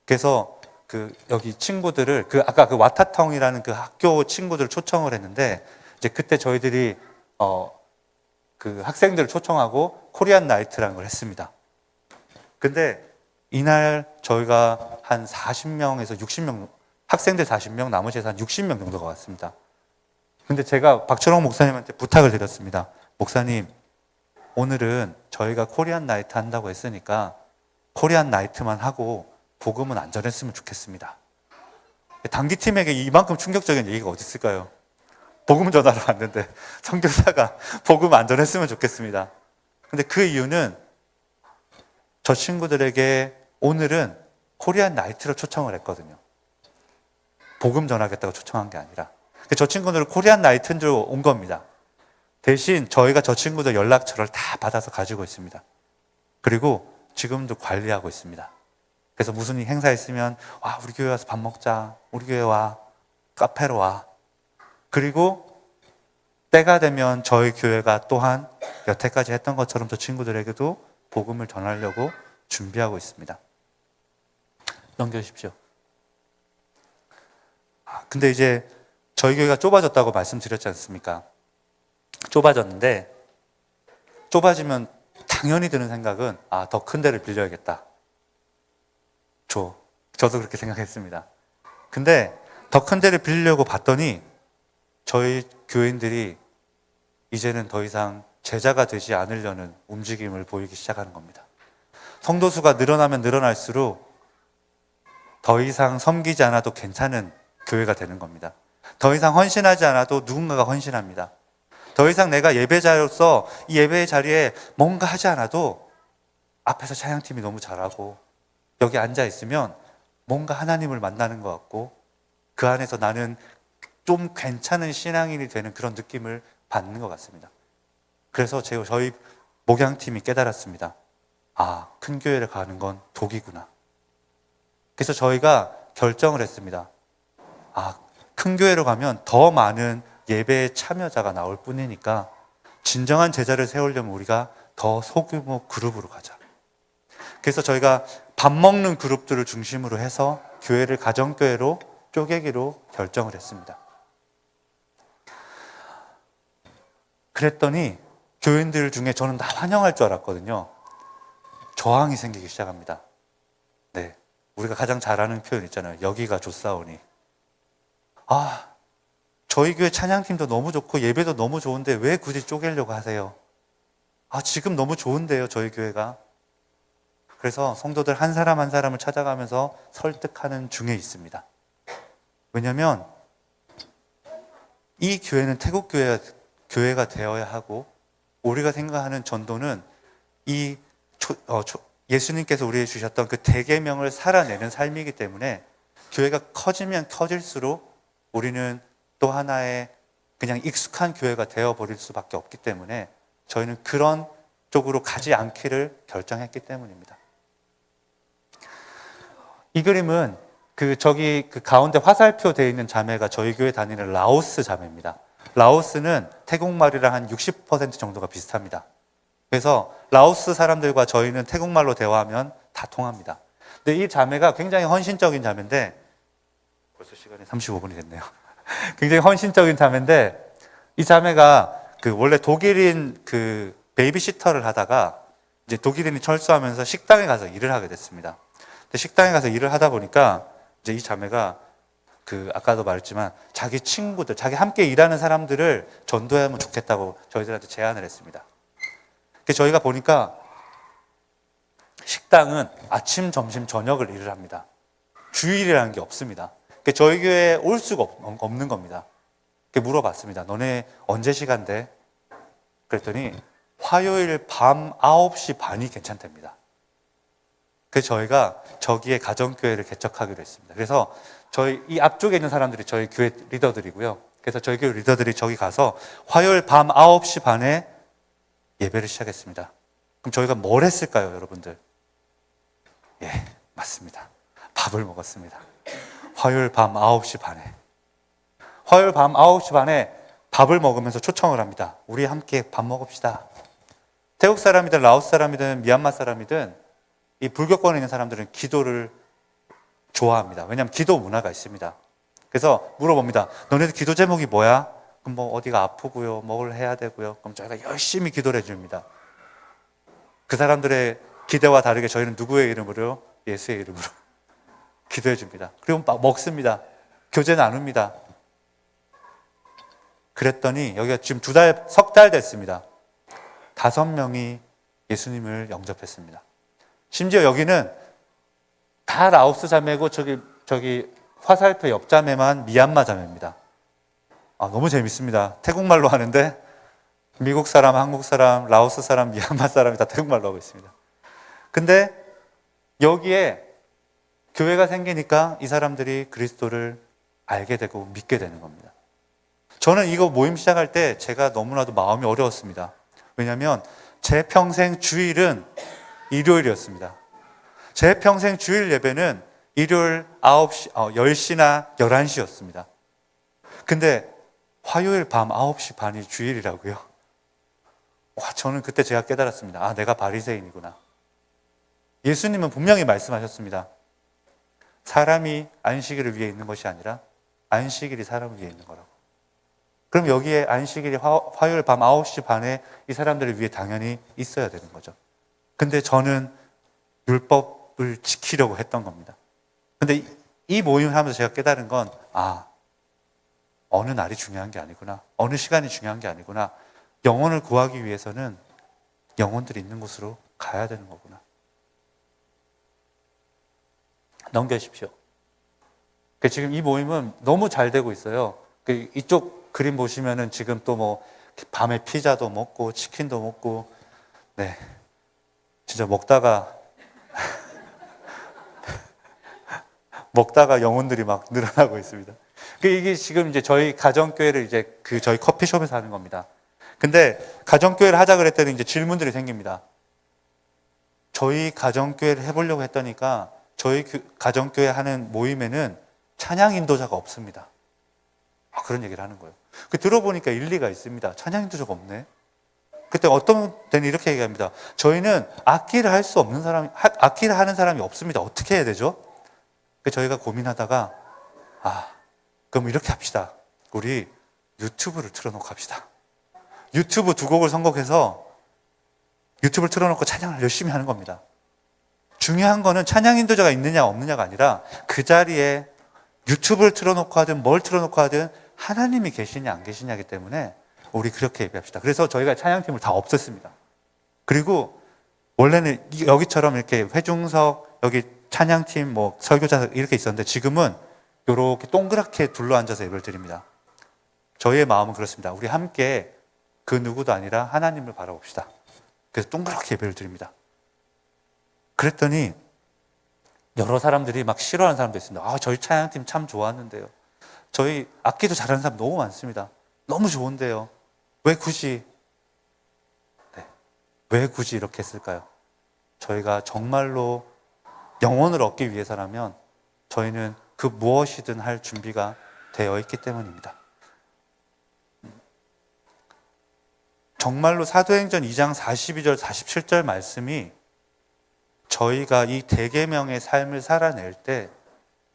그래서 여기 친구들을 아까 그 와타텅이라는 그 학교 친구들을 초청을 했는데 이제 그때 저희들이 그 학생들을 초청하고 코리안 나이트라는 걸 했습니다. 근데 이날 저희가 한 40명에서 60명, 학생들 40명, 나머지에서 한 60명 정도가 왔습니다. 근데 제가 박철홍 목사님한테 부탁을 드렸습니다. 목사님, 오늘은 저희가 코리안 나이트 한다고 했으니까 코리안 나이트만 하고 복음은 안 전했으면 좋겠습니다. 단기팀에게 이만큼 충격적인 얘기가 어디 있을까요? 복음 전하러 왔는데 선교사가 복음 안 전했으면 좋겠습니다. 근데 그 이유는 저 친구들에게 오늘은 코리안 나이트를 초청을 했거든요. 복음 전하겠다고 초청한 게 아니라 저 친구들은 코리안 나이트인 줄 온 겁니다. 대신 저희가 저 친구들 연락처를 다 받아서 가지고 있습니다. 그리고 지금도 관리하고 있습니다. 그래서 무슨 행사 있으면 와, 우리 교회 와서 밥 먹자. 우리 교회 와. 카페로 와. 그리고 때가 되면 저희 교회가 또한 여태까지 했던 것처럼 저 친구들에게도 복음을 전하려고 준비하고 있습니다. 넘겨주십시오. 근데 이제 저희 교회가 좁아졌다고 말씀드렸지 않습니까? 좁아졌는데 좁아지면 당연히 드는 생각은 더 큰 데를 빌려야겠다. 저도 그렇게 생각했습니다. 근데 더 큰 데를 빌리려고 봤더니 저희 교인들이 이제는 더 이상 제자가 되지 않으려는 움직임을 보이기 시작하는 겁니다. 성도 수가 늘어나면 늘어날수록 더 이상 섬기지 않아도 괜찮은 교회가 되는 겁니다. 더 이상 헌신하지 않아도 누군가가 헌신합니다. 더 이상 내가 예배자로서 이 예배의 자리에 뭔가 하지 않아도 앞에서 찬양팀이 너무 잘하고 여기 앉아 있으면 뭔가 하나님을 만나는 것 같고 그 안에서 나는 좀 괜찮은 신앙인이 되는 그런 느낌을 받는 것 같습니다. 그래서 저희 목양팀이 깨달았습니다. 큰 교회를 가는 건 독이구나. 그래서 저희가 결정을 했습니다. 큰 교회로 가면 더 많은 예배의 참여자가 나올 뿐이니까 진정한 제자를 세우려면 우리가 더 소규모 그룹으로 가자. 그래서 저희가 밥 먹는 그룹들을 중심으로 해서 교회를 가정교회로 쪼개기로 결정을 했습니다. 그랬더니 교인들 중에 저는 다 환영할 줄 알았거든요. 저항이 생기기 시작합니다. 네, 우리가 가장 잘 아는 표현 있잖아요. 여기가 좋사오니. 저희 교회 찬양팀도 너무 좋고 예배도 너무 좋은데 왜 굳이 쪼개려고 하세요? 지금 너무 좋은데요, 저희 교회가. 그래서 성도들 한 사람 한 사람을 찾아가면서 설득하는 중에 있습니다. 왜냐하면 이 교회는 태국 교회가 되어야 하고 우리가 생각하는 전도는 예수님께서 우리에게 주셨던 그 대계명을 살아내는 삶이기 때문에 교회가 커지면 커질수록 우리는 또 하나의 그냥 익숙한 교회가 되어버릴 수밖에 없기 때문에 저희는 그런 쪽으로 가지 않기를 결정했기 때문입니다. 이 그림은 저기 가운데 화살표 되어 있는 자매가 저희 교회 다니는 라오스 자매입니다. 라오스는 태국말이랑 한 60% 정도가 비슷합니다. 그래서 라오스 사람들과 저희는 태국말로 대화하면 다 통합니다. 근데 이 자매가 굉장히 헌신적인 자매인데 벌써 시간이 35분이 됐네요. 굉장히 헌신적인 자매인데 이 자매가 원래 독일인 베이비시터를 하다가 이제 독일인이 철수하면서 식당에 가서 일을 하게 됐습니다. 근데 식당에 가서 일을 하다 보니까 이제 이 자매가 아까도 말했지만 자기 친구들, 자기 함께 일하는 사람들을 전도하면 좋겠다고 저희들한테 제안을 했습니다. 그래서 저희가 보니까 식당은 아침, 점심, 저녁을 일을 합니다. 주일이라는 게 없습니다. 그래서 저희 교회에 올 수가 없는 겁니다. 그래서 물어봤습니다. 너네 언제 시간 돼? 그랬더니 화요일 밤 9시 반이 괜찮답니다. 그래서 저희가 저기에 가정교회를 개척하기로 했습니다. 그래서 저희 이 앞쪽에 있는 사람들이 저희 교회 리더들이고요. 그래서 저희 교회 리더들이 저기 가서 화요일 밤 9시 반에 예배를 시작했습니다. 그럼 저희가 뭘 했을까요, 여러분들? 예, 맞습니다. 밥을 먹었습니다. 화요일 밤 9시 반에. 화요일 밤 9시 반에 밥을 먹으면서 초청을 합니다. 우리 함께 밥 먹읍시다. 태국 사람이든 라오스 사람이든 미얀마 사람이든 이 불교권에 있는 사람들은 기도를 좋아합니다. 왜냐하면 기도 문화가 있습니다. 그래서 물어봅니다. 너네들 기도 제목이 뭐야? 그럼 어디가 아프고요, 뭘 해야 되고요. 그럼 저희가 열심히 기도를 해줍니다. 그 사람들의 기대와 다르게 저희는 누구의 이름으로요? 예수의 이름으로 기도해 줍니다. 그리고 먹습니다. 교제 나눕니다. 그랬더니 여기가 지금 석 달 됐습니다. 5명이 예수님을 영접했습니다. 심지어 여기는 다 라오스 자매고 저기 화살표 옆 자매만 미얀마 자매입니다. 너무 재밌습니다. 태국말로 하는데 미국 사람, 한국 사람, 라오스 사람, 미얀마 사람이 다 태국말로 하고 있습니다. 근데 여기에 교회가 생기니까 이 사람들이 그리스도를 알게 되고 믿게 되는 겁니다. 저는 이거 모임 시작할 때 제가 너무나도 마음이 어려웠습니다. 왜냐하면 제 평생 주일은 일요일이었습니다. 제 평생 주일 예배는 일요일 9시, 10시나 11시였습니다. 근데 화요일 밤 9시 반이 주일이라고요? 와, 저는 그때 제가 깨달았습니다. 아, 내가 바리새인이구나. 예수님은 분명히 말씀하셨습니다. 사람이 안식일을 위해 있는 것이 아니라 안식일이 사람을 위해 있는 거라고. 그럼 여기에 안식일이 화요일 밤 9시 반에 이 사람들을 위해 당연히 있어야 되는 거죠. 근데 저는 율법을 지키려고 했던 겁니다. 근데 이 모임을 하면서 제가 깨달은 건, 아, 어느 날이 중요한 게 아니구나. 어느 시간이 중요한 게 아니구나. 영혼을 구하기 위해서는 영혼들이 있는 곳으로 가야 되는 거구나. 넘겨주십시오. 지금 이 모임은 너무 잘 되고 있어요. 이쪽 그림 보시면은 지금 또 뭐 밤에 피자도 먹고 치킨도 먹고, 네, 진짜 먹다가 영혼들이 막 늘어나고 있습니다. 이게 지금 이제 저희 가정교회를 이제 저희 커피숍에서 하는 겁니다. 근데 가정교회를 하자 그랬더니 이제 질문들이 생깁니다. 저희 가정교회를 해보려고 했더니까 저희 가정교회 하는 모임에는 찬양 인도자가 없습니다. 그런 얘기를 하는 거예요. 들어보니까 일리가 있습니다. 찬양 인도자가 없네. 그때 어떤 때는 이렇게 얘기합니다. 저희는 악기를 하는 사람이 없습니다. 어떻게 해야 되죠? 저희가 고민하다가, 그럼 이렇게 합시다. 우리 유튜브를 틀어놓고 합시다. 유튜브 2곡을 선곡해서 유튜브를 틀어놓고 찬양을 열심히 하는 겁니다. 중요한 거는 찬양 인도자가 있느냐 없느냐가 아니라 그 자리에 유튜브를 틀어놓고 하든 뭘 틀어놓고 하든 하나님이 계시냐 안 계시냐기 때문에 우리 그렇게 예배합시다. 그래서 저희가 찬양팀을 다 없앴습니다. 그리고 원래는 여기처럼 이렇게 회중석, 여기 찬양팀, 뭐 설교자 이렇게 있었는데 지금은 이렇게 동그랗게 둘러앉아서 예배를 드립니다. 저희의 마음은 그렇습니다. 우리 함께 그 누구도 아니라 하나님을 바라봅시다. 그래서 동그랗게 예배를 드립니다. 그랬더니 여러 사람들이 막 싫어하는 사람도 있습니다. 저희 찬양팀 참 좋았는데요. 저희 악기도 잘하는 사람 너무 많습니다. 너무 좋은데요. 왜 굳이 이렇게 했을까요? 저희가 정말로 영혼을 얻기 위해서라면 저희는 그 무엇이든 할 준비가 되어 있기 때문입니다. 정말로 사도행전 2장 42절 47절 말씀이 저희가 이 대계명의 삶을 살아낼 때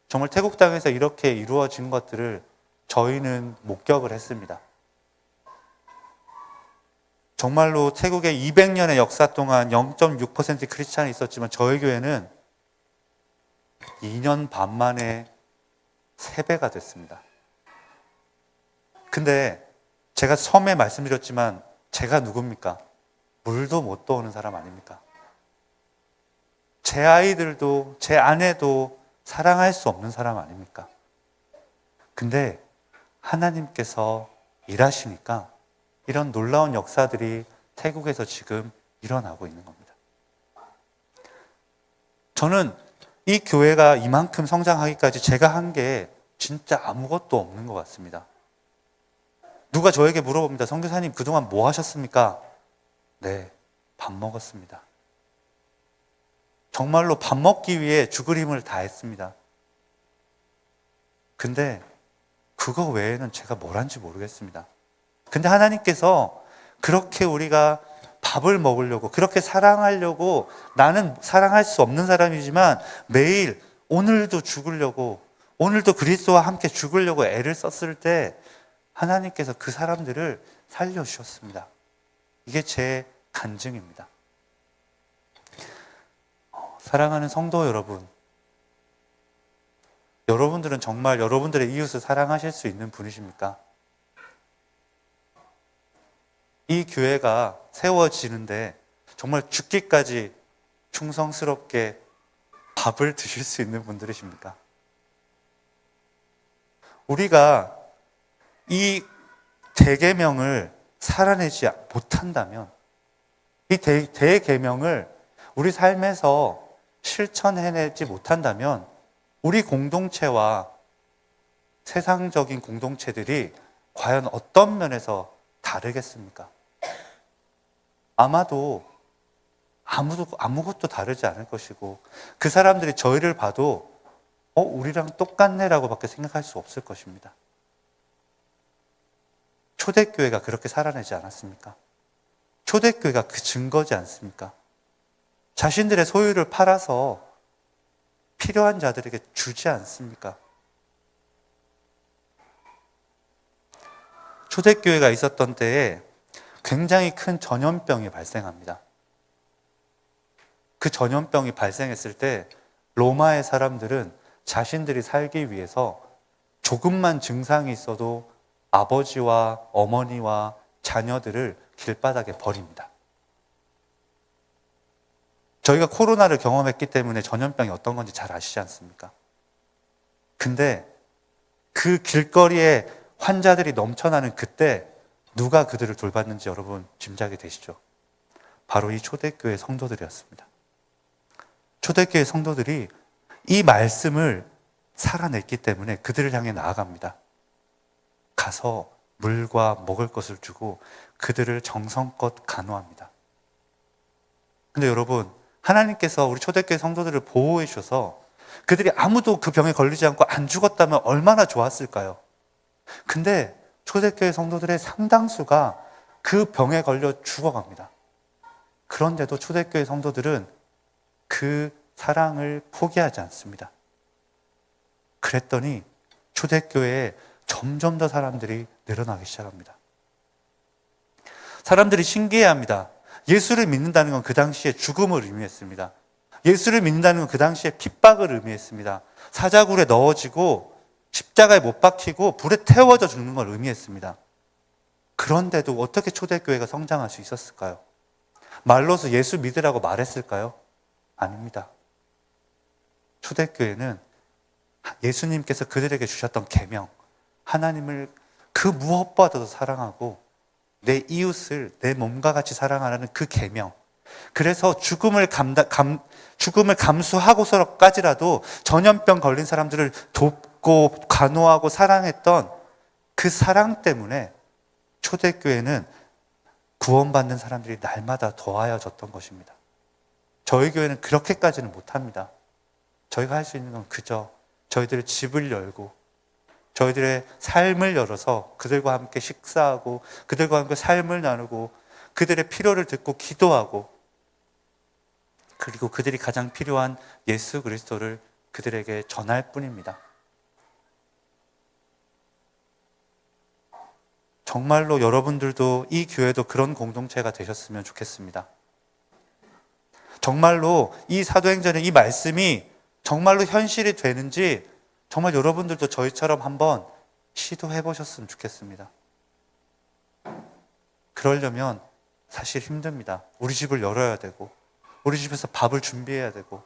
정말 태국 땅에서 이렇게 이루어진 것들을 저희는 목격을 했습니다. 정말로 태국의 200년의 역사 동안 0.6% 크리스찬이 있었지만 저희 교회는 2년 반 만에 3배가 됐습니다. 근데 제가 처음에 말씀드렸지만 제가 누굽니까? 물도 못 떠오는 사람 아닙니까? 제 아이들도 제 아내도 사랑할 수 없는 사람 아닙니까? 근데 하나님께서 일하시니까 이런 놀라운 역사들이 태국에서 지금 일어나고 있는 겁니다. 저는 이 교회가 이만큼 성장하기까지 제가 한 게 진짜 아무것도 없는 것 같습니다. 누가 저에게 물어봅니다. 선교사님 그동안 뭐 하셨습니까? 네, 밥 먹었습니다. 정말로 밥 먹기 위해 죽을 힘을 다했습니다. 근데 그거 외에는 제가 뭘 한지 모르겠습니다. 근데 하나님께서 그렇게 우리가 밥을 먹으려고, 그렇게 사랑하려고, 나는 사랑할 수 없는 사람이지만 매일 오늘도 죽으려고, 오늘도 그리스도와 함께 죽으려고 애를 썼을 때 하나님께서 그 사람들을 살려주셨습니다. 이게 제 간증입니다. 사랑하는 성도 여러분, 여러분들은 정말 여러분들의 이웃을 사랑하실 수 있는 분이십니까? 이 교회가 세워지는데 정말 죽기까지 충성스럽게 밥을 드실 수 있는 분들이십니까? 우리가 이 대계명을 살아내지 못한다면, 이 대계명을 우리 삶에서 실천해내지 못한다면 우리 공동체와 세상적인 공동체들이 과연 어떤 면에서 다르겠습니까? 아마도 아무것도 다르지 않을 것이고 그 사람들이 저희를 봐도 우리랑 똑같네라고 밖에 생각할 수 없을 것입니다. 초대교회가 그렇게 살아내지 않았습니까? 초대교회가 그 증거지 않습니까? 자신들의 소유를 팔아서 필요한 자들에게 주지 않습니까? 초대교회가 있었던 때에 굉장히 큰 전염병이 발생합니다. 그 전염병이 발생했을 때 로마의 사람들은 자신들이 살기 위해서 조금만 증상이 있어도 아버지와 어머니와 자녀들을 길바닥에 버립니다. 저희가 코로나를 경험했기 때문에 전염병이 어떤 건지 잘 아시지 않습니까? 근데 그 길거리에 환자들이 넘쳐나는 그때 누가 그들을 돌봤는지 여러분 짐작이 되시죠? 바로 이 초대교회 성도들이었습니다. 초대교회 성도들이 이 말씀을 살아냈기 때문에 그들을 향해 나아갑니다. 가서 물과 먹을 것을 주고 그들을 정성껏 간호합니다. 근데 여러분, 하나님께서 우리 초대교회 성도들을 보호해 주셔서 그들이 아무도 그 병에 걸리지 않고 안 죽었다면 얼마나 좋았을까요? 근데 초대교회 성도들의 상당수가 그 병에 걸려 죽어갑니다. 그런데도 초대교회 성도들은 그 사랑을 포기하지 않습니다. 그랬더니 초대교회에 점점 더 사람들이 늘어나기 시작합니다. 사람들이 신기해합니다. 예수를 믿는다는 건 그 당시에 죽음을 의미했습니다. 예수를 믿는다는 건 그 당시에 핍박을 의미했습니다. 사자굴에 넣어지고 십자가에 못 박히고 불에 태워져 죽는 걸 의미했습니다. 그런데도 어떻게 초대교회가 성장할 수 있었을까요? 말로서 예수 믿으라고 말했을까요? 아닙니다. 초대교회는 예수님께서 그들에게 주셨던 계명, 하나님을 그 무엇보다도 사랑하고 내 이웃을 내 몸과 같이 사랑하라는 그 계명, 그래서 죽음을 감수하고서까지라도 전염병 걸린 사람들을 돕고 간호하고 사랑했던 그 사랑 때문에 초대교회는 구원받는 사람들이 날마다 더하여졌던 것입니다. 저희 교회는 그렇게까지는 못합니다. 저희가 할 수 있는 건 그저 저희들의 집을 열고 저희들의 삶을 열어서 그들과 함께 식사하고 그들과 함께 삶을 나누고 그들의 필요를 듣고 기도하고 그리고 그들이 가장 필요한 예수 그리스도를 그들에게 전할 뿐입니다. 정말로 여러분들도 이 교회도 그런 공동체가 되셨으면 좋겠습니다. 정말로 이 사도행전의 이 말씀이 정말로 현실이 되는지 정말 여러분들도 저희처럼 한번 시도해 보셨으면 좋겠습니다. 그러려면 사실 힘듭니다. 우리 집을 열어야 되고 우리 집에서 밥을 준비해야 되고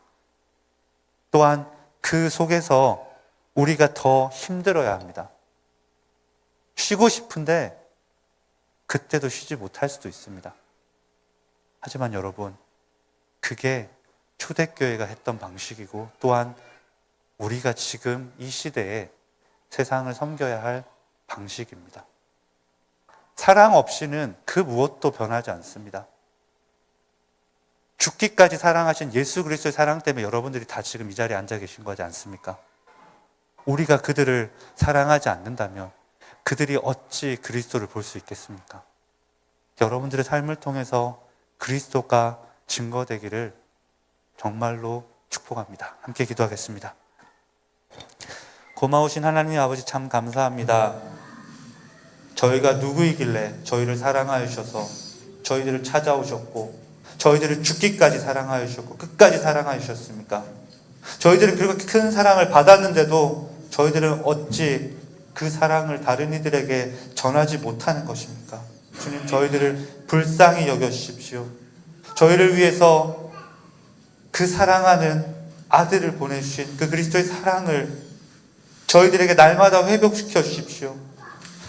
또한 그 속에서 우리가 더 힘들어야 합니다. 쉬고 싶은데 그때도 쉬지 못할 수도 있습니다. 하지만 여러분, 그게 초대교회가 했던 방식이고 또한 우리가 지금 이 시대에 세상을 섬겨야 할 방식입니다. 사랑 없이는 그 무엇도 변하지 않습니다. 죽기까지 사랑하신 예수 그리스도의 사랑 때문에 여러분들이 다 지금 이 자리에 앉아 계신 거지 않습니까? 우리가 그들을 사랑하지 않는다면 그들이 어찌 그리스도를 볼 수 있겠습니까? 여러분들의 삶을 통해서 그리스도가 증거되기를 정말로 축복합니다. 함께 기도하겠습니다. 고마우신 하나님 아버지 참 감사합니다. 저희가 누구이길래 저희를 사랑하여 주셔서 저희들을 찾아오셨고 저희들을 죽기까지 사랑하여 주셨고 끝까지 사랑하여 주셨습니까? 저희들은 그렇게 큰 사랑을 받았는데도 저희들은 어찌 그 사랑을 다른 이들에게 전하지 못하는 것입니까? 주님, 저희들을 불쌍히 여겨주십시오. 저희를 위해서 그 사랑하는 아들을 보내주신 그 그리스도의 사랑을 저희들에게 날마다 회복시켜 주십시오.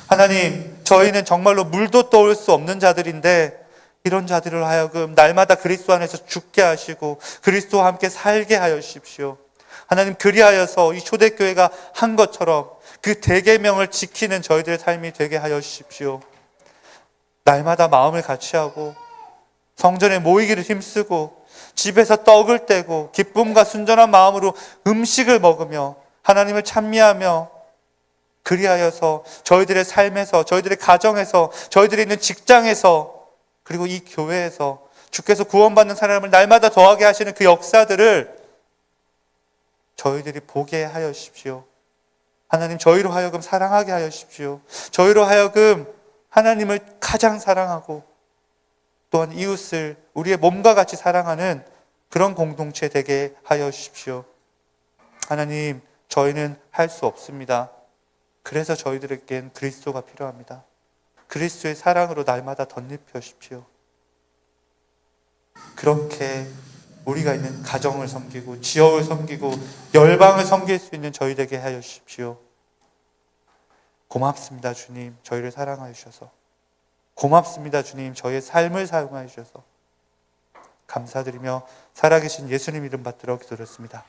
하나님, 저희는 정말로 물도 떠올 수 없는 자들인데 이런 자들을 하여금 날마다 그리스도 안에서 죽게 하시고 그리스도와 함께 살게 하여 주십시오. 하나님, 그리하여서 이 초대교회가 한 것처럼 그 대계명을 지키는 저희들의 삶이 되게 하여 주십시오. 날마다 마음을 같이 하고 성전에 모이기를 힘쓰고 집에서 떡을 떼고 기쁨과 순전한 마음으로 음식을 먹으며 하나님을 찬미하며, 그리하여서 저희들의 삶에서, 저희들의 가정에서, 저희들이 있는 직장에서, 그리고 이 교회에서 주께서 구원받는 사람을 날마다 더하게 하시는 그 역사들을 저희들이 보게 하여 주십시오. 하나님, 저희로 하여금 사랑하게 하여 주십시오. 저희로 하여금 하나님을 가장 사랑하고 또한 이웃을 우리의 몸과 같이 사랑하는 그런 공동체 되게 하여 주십시오. 하나님, 저희는 할 수 없습니다. 그래서 저희들에겐 그리스도가 필요합니다. 그리스도의 사랑으로 날마다 덧입혀 주십시오. 그렇게 우리가 있는 가정을 섬기고 지역을 섬기고 열방을 섬길 수 있는 저희 되게 하여 주십시오. 고맙습니다, 주님. 저희를 사랑하여 주셔서. 고맙습니다, 주님. 저희의 삶을 사용하여 주셔서. 감사드리며 살아계신 예수님 이름 받들어 기도드렸습니다.